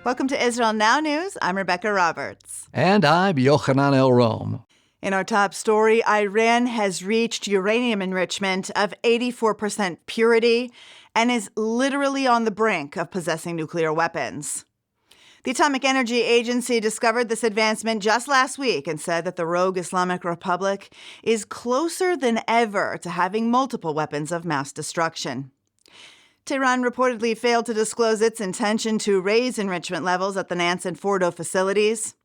Welcome to Israel Now News. I'm Rebecca Roberts. And I'm Yochanan El Rome. In our top story, Iran has reached uranium enrichment of 84% purity and is literally on the brink of possessing nuclear weapons. The Atomic Energy Agency discovered this advancement just last week and said that the rogue Islamic Republic is closer than ever to having multiple weapons of mass destruction. Tehran reportedly failed to disclose its intention to raise enrichment levels at the Nance and Fordo facilities.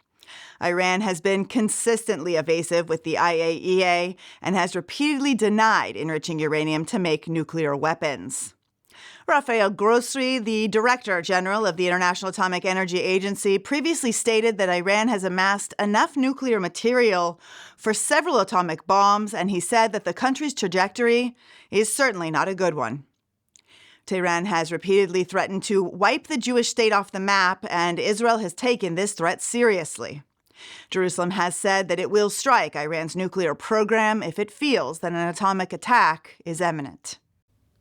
Iran has been consistently evasive with the IAEA and has repeatedly denied enriching uranium to make nuclear weapons. Rafael Grossi, the Director General of the International Atomic Energy Agency, previously stated that Iran has amassed enough nuclear material for several atomic bombs, and he said that the country's trajectory is certainly not a good one. Tehran has repeatedly threatened to wipe the Jewish state off the map, and Israel has taken this threat seriously. Jerusalem has said that it will strike Iran's nuclear program if it feels that an atomic attack is imminent.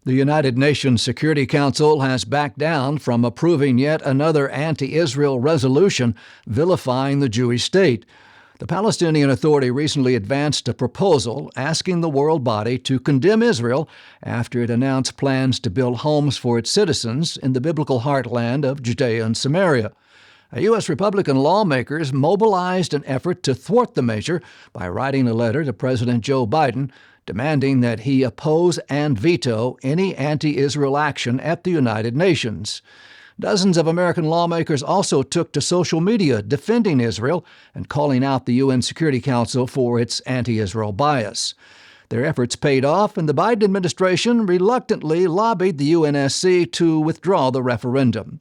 The United Nations Security Council has backed down from approving yet another anti-Israel resolution vilifying the Jewish state. The Palestinian Authority recently advanced a proposal asking the world body to condemn Israel after it announced plans to build homes for its citizens in the biblical heartland of Judea and Samaria. U.S. Republican lawmakers mobilized an effort to thwart the measure by writing a letter to President Joe Biden demanding that he oppose and veto any anti-Israel action at the United Nations. Dozens of American lawmakers also took to social media defending Israel and calling out the UN Security Council for its anti-Israel bias. Their efforts paid off, and the Biden administration reluctantly lobbied the UNSC to withdraw the referendum.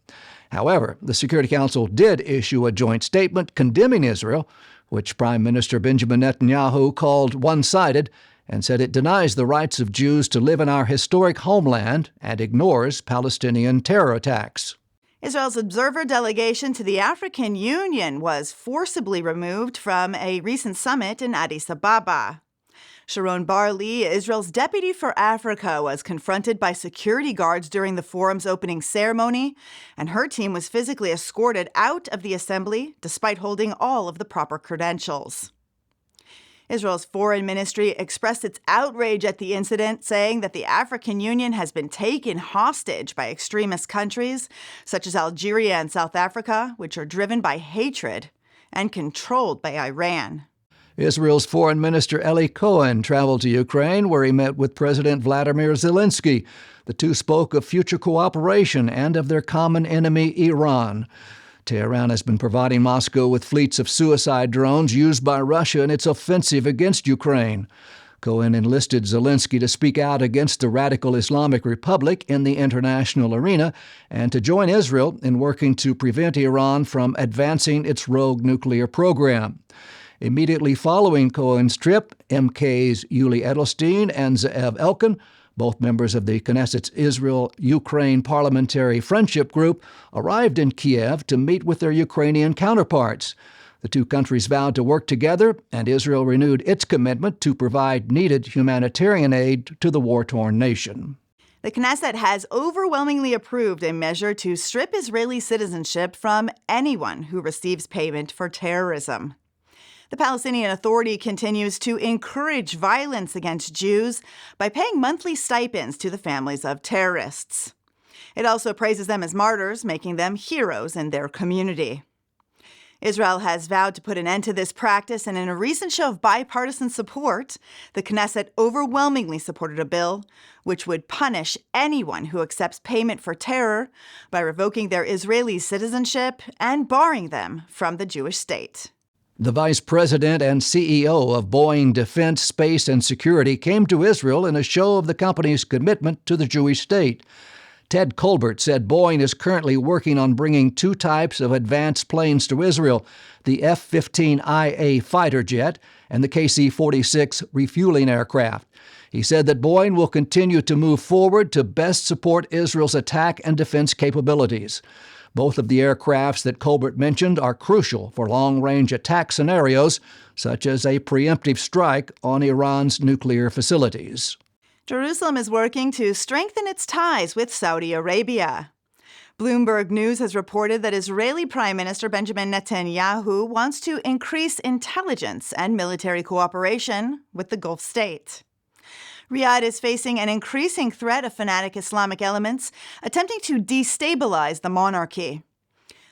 However, the Security Council did issue a joint statement condemning Israel, which Prime Minister Benjamin Netanyahu called one-sided, and said it denies the rights of Jews to live in our historic homeland and ignores Palestinian terror attacks. Israel's observer delegation to the African Union was forcibly removed from a recent summit in Addis Ababa. Sharon Barley, Israel's deputy for Africa, was confronted by security guards during the forum's opening ceremony, and her team was physically escorted out of the assembly despite holding all of the proper credentials. Israel's foreign ministry expressed its outrage at the incident, saying that the African Union has been taken hostage by extremist countries such as Algeria and South Africa, which are driven by hatred and controlled by Iran. Israel's Foreign Minister Eli Cohen traveled to Ukraine, where he met with President Vladimir Zelensky. The two spoke of future cooperation and of their common enemy, Iran. Tehran has been providing Moscow with fleets of suicide drones used by Russia in its offensive against Ukraine. Cohen enlisted Zelensky to speak out against the radical Islamic Republic in the international arena and to join Israel in working to prevent Iran from advancing its rogue nuclear program. Immediately following Cohen's trip, MKs Yuli Edelstein and Ze'ev Elkin, both members of the Knesset's Israel-Ukraine Parliamentary Friendship Group, arrived in Kiev to meet with their Ukrainian counterparts. The two countries vowed to work together, and Israel renewed its commitment to provide needed humanitarian aid to the war-torn nation. The Knesset has overwhelmingly approved a measure to strip Israeli citizenship from anyone who receives payment for terrorism. The Palestinian Authority continues to encourage violence against Jews by paying monthly stipends to the families of terrorists. It also praises them as martyrs, making them heroes in their community. Israel has vowed to put an end to this practice, and in a recent show of bipartisan support, the Knesset overwhelmingly supported a bill which would punish anyone who accepts payment for terror by revoking their Israeli citizenship and barring them from the Jewish state. The vice president and CEO of Boeing Defense, Space, and Security came to Israel in a show of the company's commitment to the Jewish state. Ted Colbert said Boeing is currently working on bringing two types of advanced planes to Israel, the F-15IA fighter jet and the KC-46 refueling aircraft. He said that Boeing will continue to move forward to best support Israel's attack and defense capabilities. Both of the aircrafts that Colbert mentioned are crucial for long-range attack scenarios, such as a preemptive strike on Iran's nuclear facilities. Jerusalem is working to strengthen its ties with Saudi Arabia. Bloomberg News has reported that Israeli Prime Minister Benjamin Netanyahu wants to increase intelligence and military cooperation with the Gulf state. Riyadh is facing an increasing threat of fanatic Islamic elements attempting to destabilize the monarchy.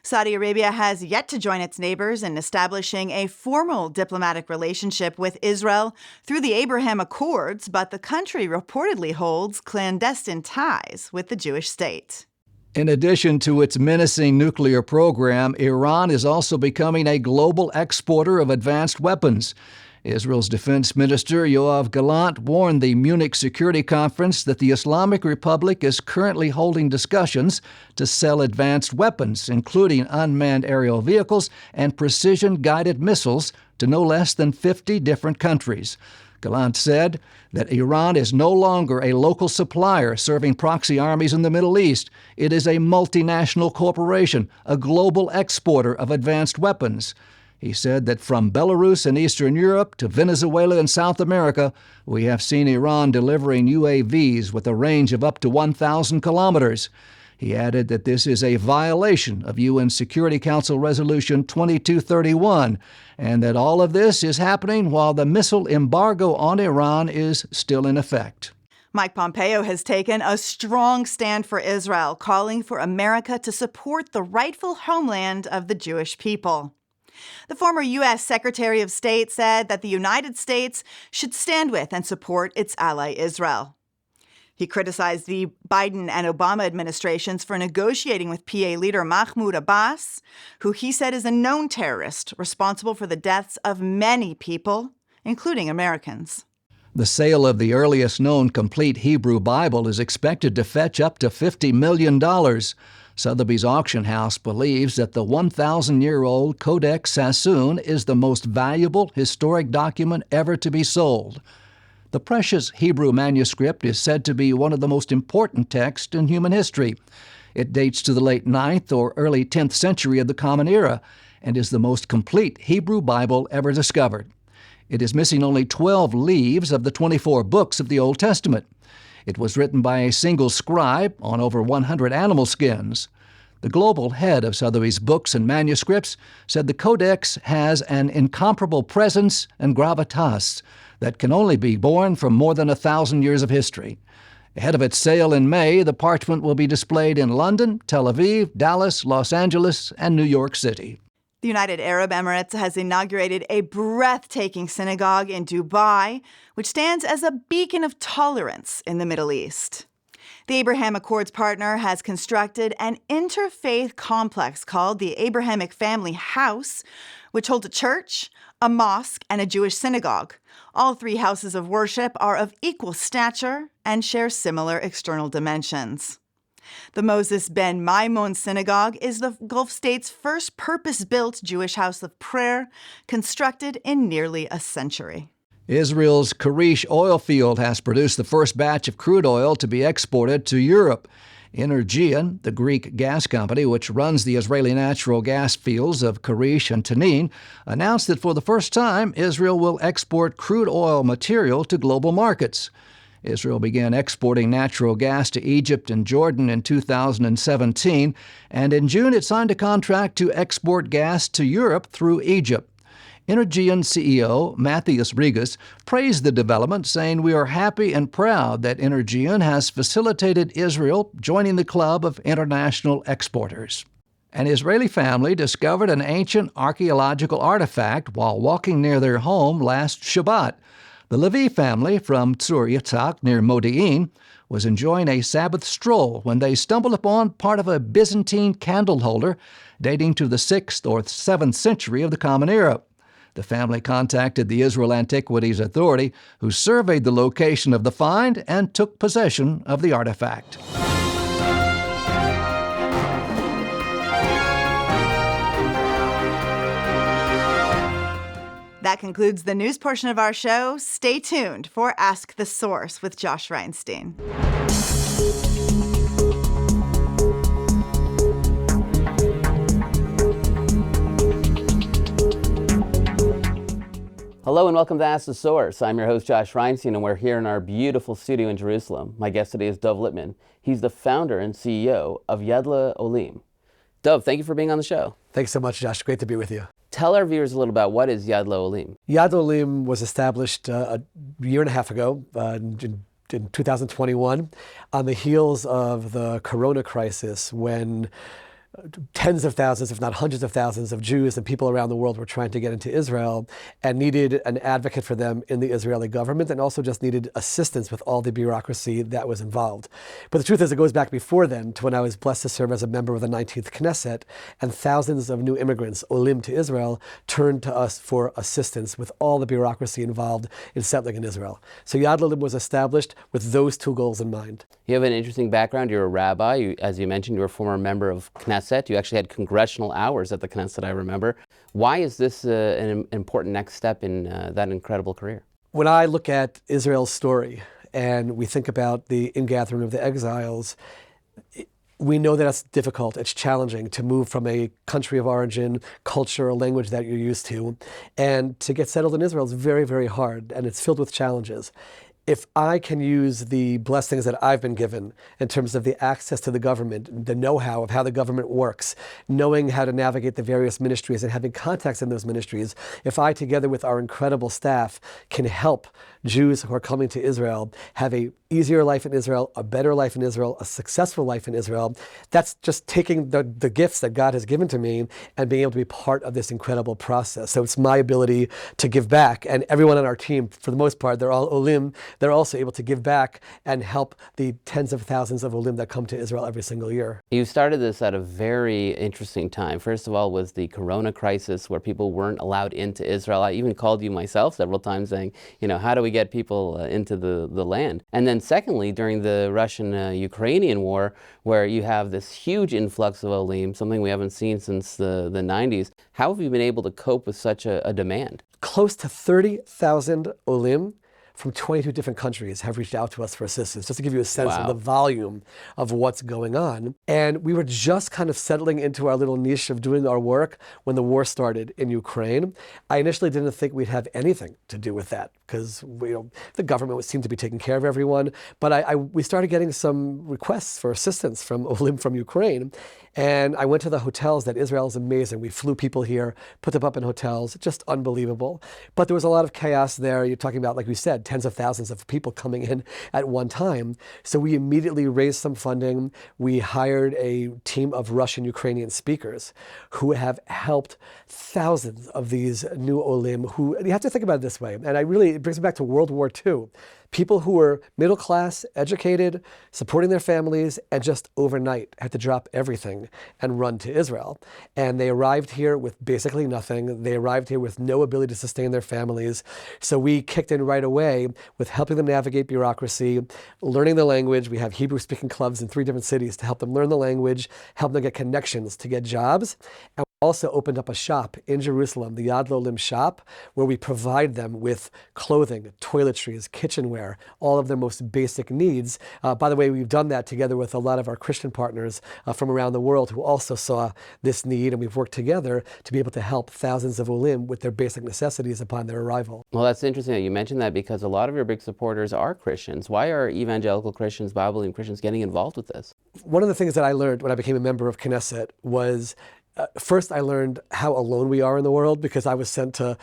Saudi Arabia has yet to join its neighbors in establishing a formal diplomatic relationship with Israel through the Abraham Accords, but the country reportedly holds clandestine ties with the Jewish state. In addition to its menacing nuclear program, Iran is also becoming a global exporter of advanced weapons. Israel's defense minister Yoav Gallant warned the Munich Security Conference that the Islamic Republic is currently holding discussions to sell advanced weapons, including unmanned aerial vehicles and precision-guided missiles, to no less than 50 different countries. Gallant said that Iran is no longer a local supplier serving proxy armies in the Middle East. It is a multinational corporation, a global exporter of advanced weapons. He said that from Belarus and Eastern Europe to Venezuela and South America, we have seen Iran delivering UAVs with a range of up to 1,000 kilometers. He added that this is a violation of UN Security Council Resolution 2231, and that all of this is happening while the missile embargo on Iran is still in effect. Mike Pompeo has taken a strong stand for Israel, calling for America to support the rightful homeland of the Jewish people. The former U.S. Secretary of State said that the United States should stand with and support its ally Israel. He criticized the Biden and Obama administrations for negotiating with PA leader Mahmoud Abbas, who he said is a known terrorist responsible for the deaths of many people, including Americans. The sale of the earliest known complete Hebrew Bible is expected to fetch up to $50 million. Sotheby's auction house believes that the 1,000-year-old Codex Sassoon is the most valuable historic document ever to be sold. The precious Hebrew manuscript is said to be one of the most important texts in human history. It dates to the late 9th or early 10th century of the Common Era and is the most complete Hebrew Bible ever discovered. It is missing only 12 leaves of the 24 books of the Old Testament. It was written by a single scribe on over 100 animal skins. The global head of Sotheby's Books and Manuscripts said the Codex has an incomparable presence and gravitas that can only be born from more than 1,000 years of history. Ahead of its sale in May, the parchment will be displayed in London, Tel Aviv, Dallas, Los Angeles, and New York City. The United Arab Emirates has inaugurated a breathtaking synagogue in Dubai, which stands as a beacon of tolerance in the Middle East. The Abraham Accords partner has constructed an interfaith complex called the Abrahamic Family House, which holds a church, a mosque, and a Jewish synagogue. All three houses of worship are of equal stature and share similar external dimensions. The Moses Ben Maimon Synagogue is the Gulf state's first purpose-built Jewish house of prayer, constructed in nearly a century. Israel's Karish oil field has produced the first batch of crude oil to be exported to Europe. Energean, the Greek gas company which runs the Israeli natural gas fields of Karish and Tanin, announced that for the first time, Israel will export crude oil material to global markets. Israel began exporting natural gas to Egypt and Jordan in 2017, and in June it signed a contract to export gas to Europe through Egypt. Energean CEO Matthias Rigas praised the development, saying, "We are happy and proud that Energean has facilitated Israel joining the club of international exporters." An Israeli family discovered an ancient archaeological artifact while walking near their home last Shabbat. The Levi family from Tzur Yitzhak near Modi'in was enjoying a Sabbath stroll when they stumbled upon part of a Byzantine candle holder dating to the 6th or 7th century of the Common Era. The family contacted the Israel Antiquities Authority, who surveyed the location of the find and took possession of the artifact. That concludes the news portion of our show. Stay tuned for Ask the Source with Josh Reinstein. Hello and welcome to Ask the Source. I'm your host, Josh Reinstein, and we're here in our beautiful studio in Jerusalem. My guest today is Dov Lipman. He's the founder and CEO of Yad L'Olim. Dov, thank you for being on the show. Thanks so much, Josh. Great to be with you. Tell our viewers a little about what is Yad L'Olim. Yad L'Olim was established a year and a half ago, in 2021, on the heels of the Corona crisis, when tens of thousands, if not hundreds of thousands of Jews and people around the world were trying to get into Israel and needed an advocate for them in the Israeli government, and also just needed assistance with all the bureaucracy that was involved. But the truth is, it goes back before then to when I was blessed to serve as a member of the 19th Knesset, and thousands of new immigrants, Olim to Israel, turned to us for assistance with all the bureaucracy involved in settling in Israel. So Yad L'Olim was established with those two goals in mind. You have an interesting background. You're a rabbi. As you mentioned, you're a former member of Knesset. You actually had congressional hours at the Knesset, I remember. Why is this an important next step in that incredible career? When I look at Israel's story and we think about the ingathering of the exiles, we know that it's difficult, it's challenging to move from a country of origin, culture, or language that you're used to. And to get settled in Israel is very, very hard, and it's filled with challenges. If I can use the blessings that I've been given in terms of the access to the government, the know-how of how the government works, knowing how to navigate the various ministries and having contacts in those ministries, if I, together with our incredible staff, can help Jews who are coming to Israel have a easier life in Israel, a better life in Israel, a successful life in Israel, that's just taking the gifts that God has given to me and being able to be part of this incredible process. So it's my ability to give back. And everyone on our team, for the most part, they're all Olim, they're also able to give back and help the tens of thousands of Olim that come to Israel every single year. You started this at a very interesting time. First of all was the Corona crisis, where people weren't allowed into Israel. I even called you myself several times saying, how do we get people into the land? And then secondly, during the Russian-Ukrainian war, where you have this huge influx of Olim, something we haven't seen since the 90s. How have you been able to cope with such a demand? Close to 30,000 Olim from 22 different countries have reached out to us for assistance, just to give you a sense of the volume of what's going on. And we were just kind of settling into our little niche of doing our work when the war started in Ukraine. I initially didn't think we'd have anything to do with that, because the government seemed to be taking care of everyone. But we started getting some requests for assistance from Olim from Ukraine. And I went to the hotels that Israel is amazing. We flew people here, put them up in hotels, just unbelievable. But there was a lot of chaos there. You're talking about, like we said, tens of thousands of people coming in at one time. So we immediately raised some funding. We hired a team of Russian-Ukrainian speakers who have helped thousands of these new Olim who, you have to think about it this way, and it brings me back to World War II. People who were middle class, educated, supporting their families, and just overnight had to drop everything and run to Israel. And they arrived here with basically nothing. They arrived here with no ability to sustain their families. So we kicked in right away with helping them navigate bureaucracy, learning the language. We have Hebrew-speaking clubs in 3 different cities to help them learn the language, help them get connections to get jobs. And also opened up a shop in Jerusalem, the Yad L'Olim shop, where we provide them with clothing, toiletries, kitchenware, all of their most basic needs. By the way, we've done that together with a lot of our Christian partners from around the world who also saw this need, and we've worked together to be able to help thousands of Olim with their basic necessities upon their arrival. Well, that's interesting that you mentioned that, because a lot of your big supporters are Christians. Why are evangelical Christians, Bible-believing Christians getting involved with this? One of the things that I learned when I became a member of Knesset was first, I learned how alone we are in the world, because I was sent to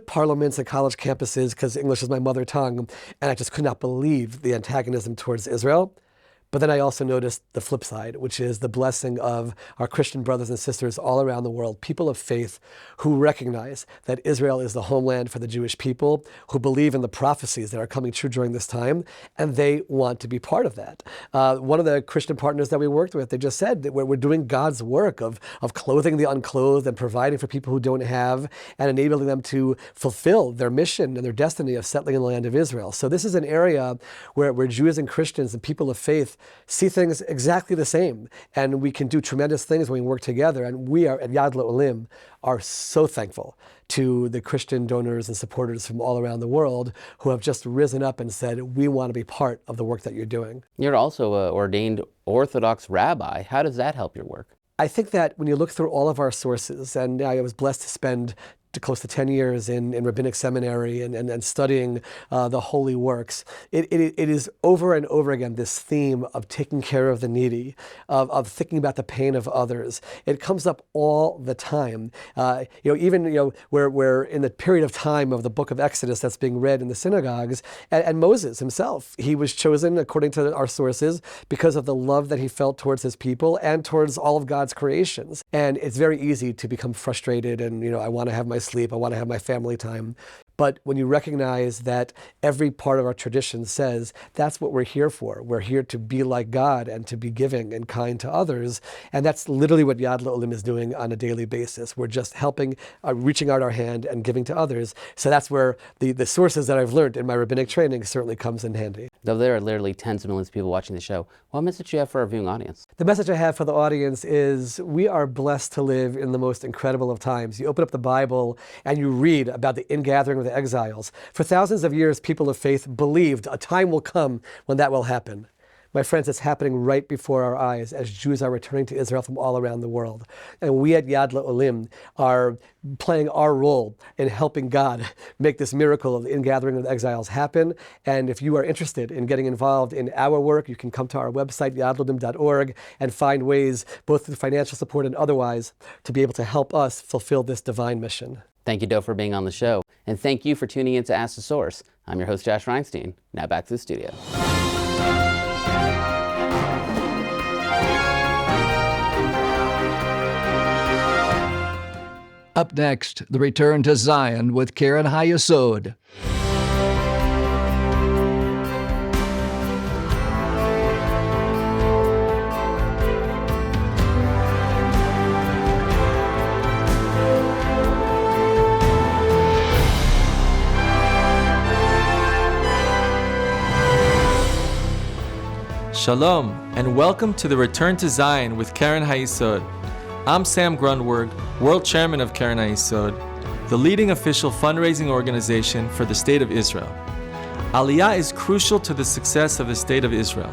parliaments and college campuses because English is my mother tongue, and I just could not believe the antagonism towards Israel. But then I also noticed the flip side, which is the blessing of our Christian brothers and sisters all around the world, people of faith who recognize that Israel is the homeland for the Jewish people, who believe in the prophecies that are coming true during this time, and they want to be part of that. One of the Christian partners that we worked with, they just said that we're doing God's work of clothing the unclothed and providing for people who don't have, and enabling them to fulfill their mission and their destiny of settling in the land of Israel. So this is an area where Jews and Christians and people of faith see things exactly the same, and we can do tremendous things when we work together. And we are at Yad L'Olim are so thankful to the Christian donors and supporters from all around the world who have just risen up and said, we want to be part of the work that you're doing. You're also an ordained Orthodox rabbi. How does that help your work? I think that when you look through all of our sources, and I was blessed to spend close to 10 years in rabbinic seminary and studying the holy works, it is over and over again this theme of taking care of the needy, of thinking about the pain of others. It comes up all the time. Even we're in the period of time of the book of Exodus that's being read in the synagogues, and Moses himself, he was chosen, according to our sources, because of the love that he felt towards his people and towards all of God's creations. And it's very easy to become frustrated and, I want to have my sleep, I want to have my family time. But when you recognize that every part of our tradition says that's what we're here for, we're here to be like God and to be giving and kind to others, and that's literally what Yad L'Olim is doing on a daily basis. We're just helping, reaching out our hand and giving to others. So that's where the sources that I've learned in my rabbinic training certainly comes in handy. Though there are literally tens of millions of people watching the show, what message do you have for our viewing audience? The message I have for the audience is we are blessed to live in the most incredible of times. You open up the Bible and you read about the ingathering of the exiles. For thousands of years, people of faith believed a time will come when that will happen. My friends, it's happening right before our eyes as Jews are returning to Israel from all around the world. And we at Yad L'Olim are playing our role in helping God make this miracle of the ingathering of the exiles happen. And if you are interested in getting involved in our work, you can come to our website, yadlolim.org, and find ways, both through financial support and otherwise, to be able to help us fulfill this divine mission. Thank you, Dov, for being on the show. And thank you for tuning in to Ask the Source. I'm your host, Josh Reinstein. Now back to the studio. Up next, the return to Zion with Karen Hayesod. Shalom, and welcome to the Return to Zion with Karen Hayesod. I'm Sam Grunberg, World Chairman of Karen Hayesod, the leading official fundraising organization for the State of Israel. Aliyah is crucial to the success of the State of Israel.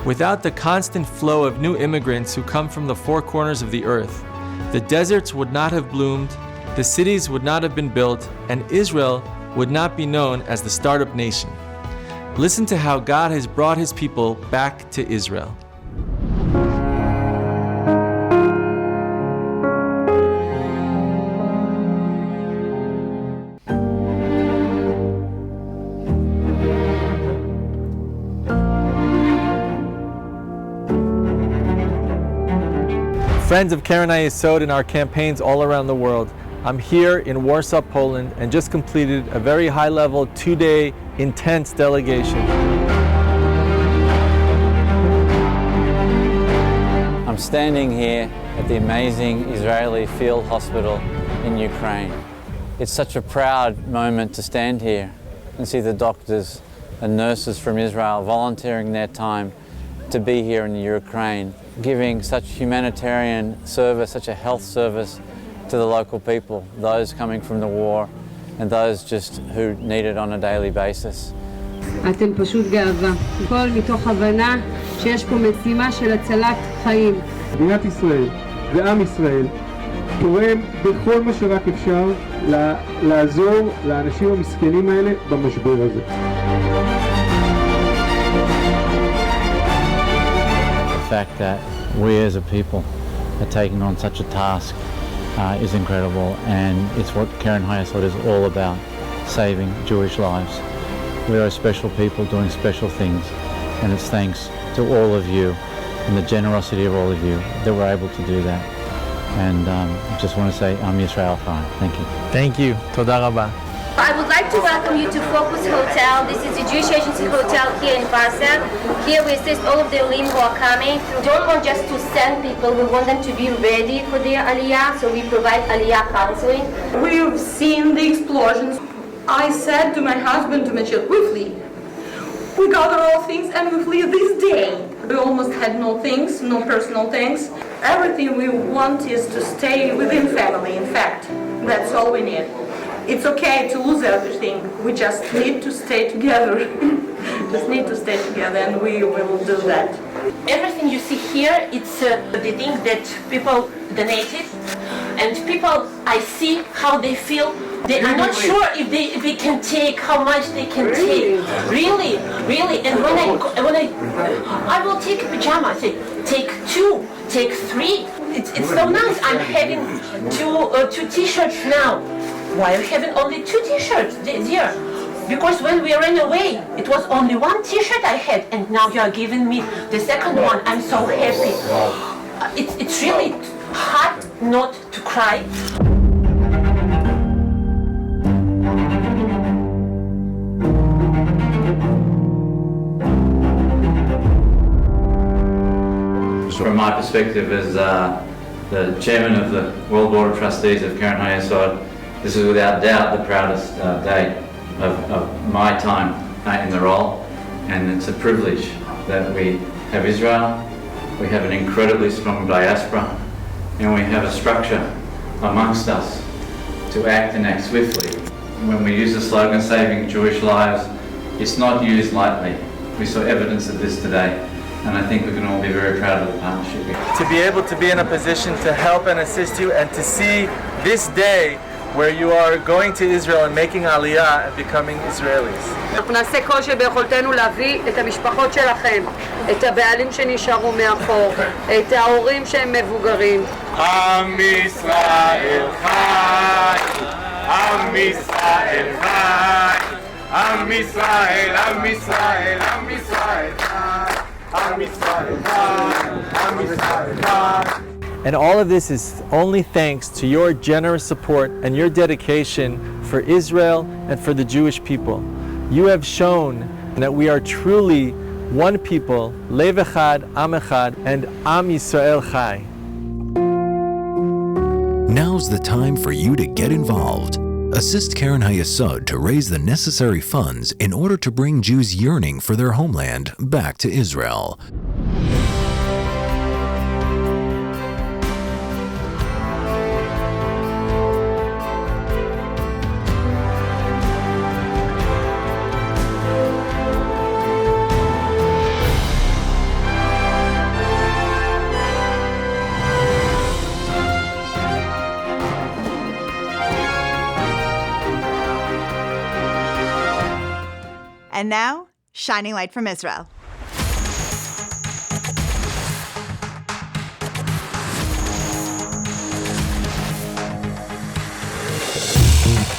Without the constant flow of new immigrants who come from the four corners of the earth, the deserts would not have bloomed, the cities would not have been built, and Israel would not be known as the startup nation. Listen to how God has brought His people back to Israel. Friends of Karen Hayesod in our campaigns all around the world, I'm here in Warsaw, Poland, and just completed a very high-level, 2-day intense delegation. I'm standing here at the amazing Israeli field hospital in Ukraine. It's such a proud moment to stand here and see the doctors and nurses from Israel volunteering their time to be here in Ukraine, giving such humanitarian service, such a health service to the local people, those coming from the war and those just who need it on a daily basis. אתם פשוט גאווה, הכל מתוך הבנה שיש פה משימה של הצלת חיים. מדינת ישראל ועם ישראל תורם בכל מה שרק אפשר לעזור לאנשים המסכנים האלה במשבר הזה. The fact that we as a people are taking on such a task is incredible, and it's what Karen Hayesod is all about, saving Jewish lives. We are a special people doing special things, and it's thanks to all of you and the generosity of all of you that we're able to do that. And I just want to say, Am Yisrael Chai. Thank you. Thank you. Toda rabba. I would like to welcome you to Focus Hotel. This is the Jewish Agency Hotel here in Warsaw. Here we assist all of the Olim who are coming. We don't want just to send people, we want them to be ready for their Aliyah, so we provide Aliyah counseling. We've seen the explosions. I said to my husband, to my children, we flee. We gather all things and we flee this day. We almost had no things, no personal things. Everything we want is to stay within family, in fact. That's all we need. It's okay to lose everything. We just need to stay together. Just need to stay together, and we will do that. Everything you see here, it's the things that people donated. And people, I see how they feel. They are not sure if they can take, how much they can take. Really. And when I will take a pajama, I say, take 2, take 3. It's so nice. I'm having two t-shirts now. Why are you having only 2 t-shirts, dear? Because when we ran away, it was only 1 t-shirt I had, and now you are giving me the second one. I'm so happy. It's really hard not to cry. From my perspective as the chairman of the World Board of Trustees of Keren HaYesod, this is without doubt the proudest day of my time in the role, and it's a privilege that we have Israel, we have an incredibly strong diaspora, and we have a structure amongst us to act and act swiftly. When we use the slogan "Saving Jewish Lives," it's not used lightly. We saw evidence of this today, and I think we can all be very proud of the partnership. To be able to be in a position to help and assist you, and to see this day where you are going to Israel and making aliyah and becoming Israelis. אנחנו נעשה כל שביכולתנו להביא את המשפחות שלכם, את הבעלים שנשארו מאחור, את ההורים שהם מבוגרים. עם ישראל חי, עם ישראל חי, עם ישראל, עם ישראל, עם ישראל חי, עם ישראל חי, עם ישראל חי. And all of this is only thanks to your generous support and your dedication for Israel and for the Jewish people. You have shown that we are truly one people, Lev Echad, Am Echad, and Am Yisrael Chai. Now's the time for you to get involved. Assist Keren HaYesod to raise the necessary funds in order to bring Jews yearning for their homeland back to Israel. And now, Shining Light from Israel.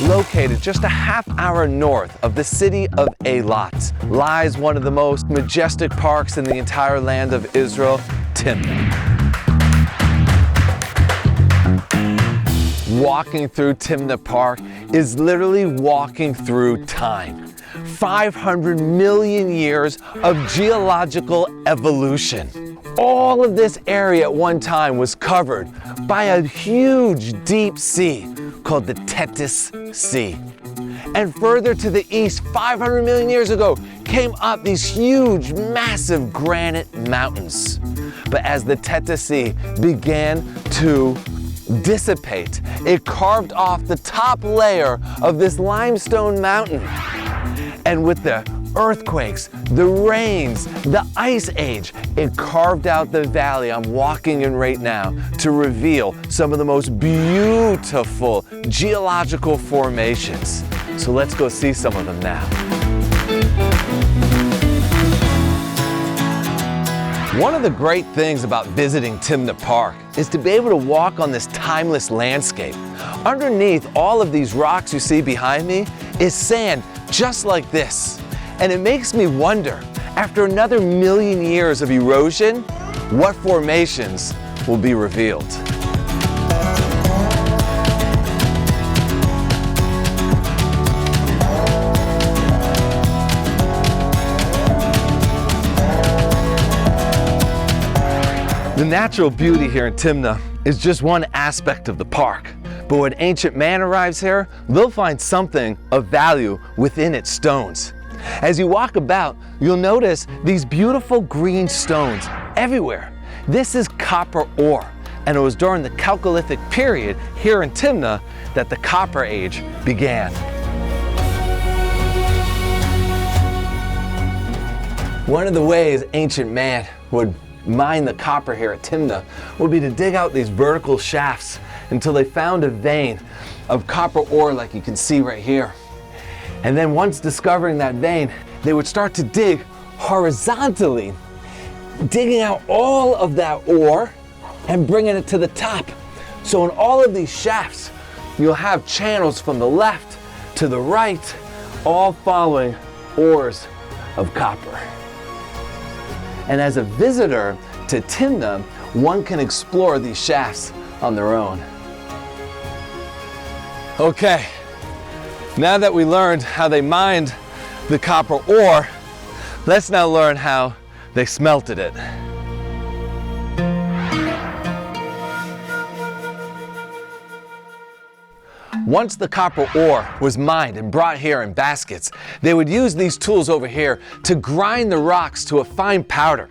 Located just a half-hour north of the city of Eilat lies one of the most majestic parks in the entire land of Israel, Timnah. Walking through Timnah Park is literally walking through time. 500 million years of geological evolution. All of this area at one time was covered by a huge deep sea called the Tethys Sea. And further to the east, 500 million years ago, came up these huge, massive granite mountains. But as the Tethys Sea began to dissipate, it carved off the top layer of this limestone mountain. And with the earthquakes, the rains, the ice age, it carved out the valley I'm walking in right now to reveal some of the most beautiful geological formations. So let's go see some of them now. One of the great things about visiting Timnah Park is to be able to walk on this timeless landscape. Underneath all of these rocks you see behind me is sand just like this. And it makes me wonder, after another million years of erosion, what formations will be revealed. The natural beauty here in Timnah is just one aspect of the park. But when ancient man arrives here, they'll find something of value within its stones. As you walk about, you'll notice these beautiful green stones everywhere. This is copper ore, and it was during the Chalcolithic period here in Timnah that the Copper Age began. One of the ways ancient man would mine the copper here at Timnah would be to dig out these vertical shafts until they found a vein of copper ore like you can see right here. And then once discovering that vein, they would start to dig horizontally, digging out all of that ore and bringing it to the top. So in all of these shafts, you'll have channels from the left to the right, all following ores of copper. And as a visitor to Timna, one can explore these shafts on their own. Okay, now that we learned how they mined the copper ore, let's now learn how they smelted it. Once the copper ore was mined and brought here in baskets, they would use these tools over here to grind the rocks to a fine powder.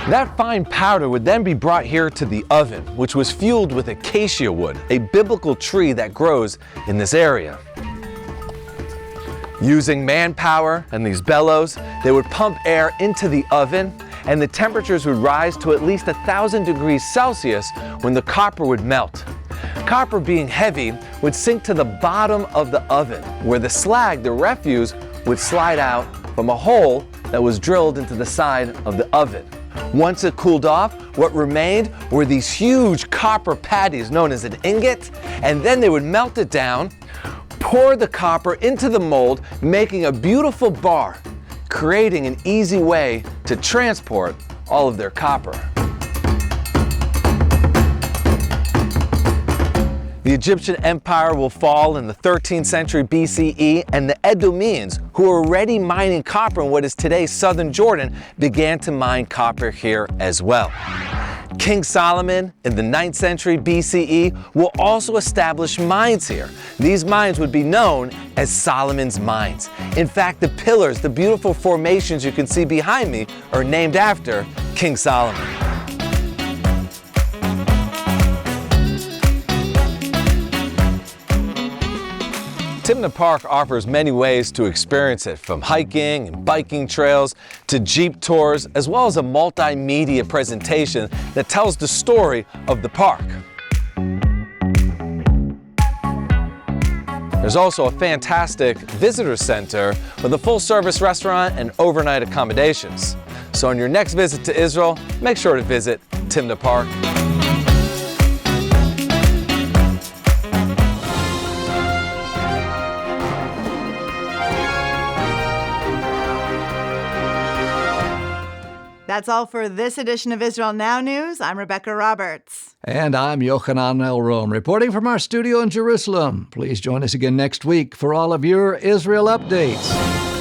That fine powder would then be brought here to the oven, which was fueled with acacia wood, a biblical tree that grows in this area. Using manpower and these bellows, they would pump air into the oven, and the temperatures would rise to at least 1,000 degrees Celsius when the copper would melt. Copper, being heavy, would sink to the bottom of the oven, where the slag, the refuse, would slide out from a hole that was drilled into the side of the oven. Once it cooled off, what remained were these huge copper patties known as an ingot, and then they would melt it down, pour the copper into the mold, making a beautiful bar, creating an easy way to transport all of their copper. The Egyptian Empire will fall in the 13th century BCE, and the Edomians, who were already mining copper in what is today southern Jordan, began to mine copper here as well. King Solomon in the 9th century BCE will also establish mines here. These mines would be known as Solomon's Mines. In fact, the pillars, the beautiful formations you can see behind me, are named after King Solomon. Timna Park offers many ways to experience it, from hiking and biking trails to jeep tours, as well as a multimedia presentation that tells the story of the park. There's also a fantastic visitor center with a full-service restaurant and overnight accommodations. So on your next visit to Israel, make sure to visit Timna Park. That's all for this edition of Israel Now News. I'm Rebecca Roberts. And I'm Yochanan Elrom, reporting from our studio in Jerusalem. Please join us again next week for all of your Israel updates.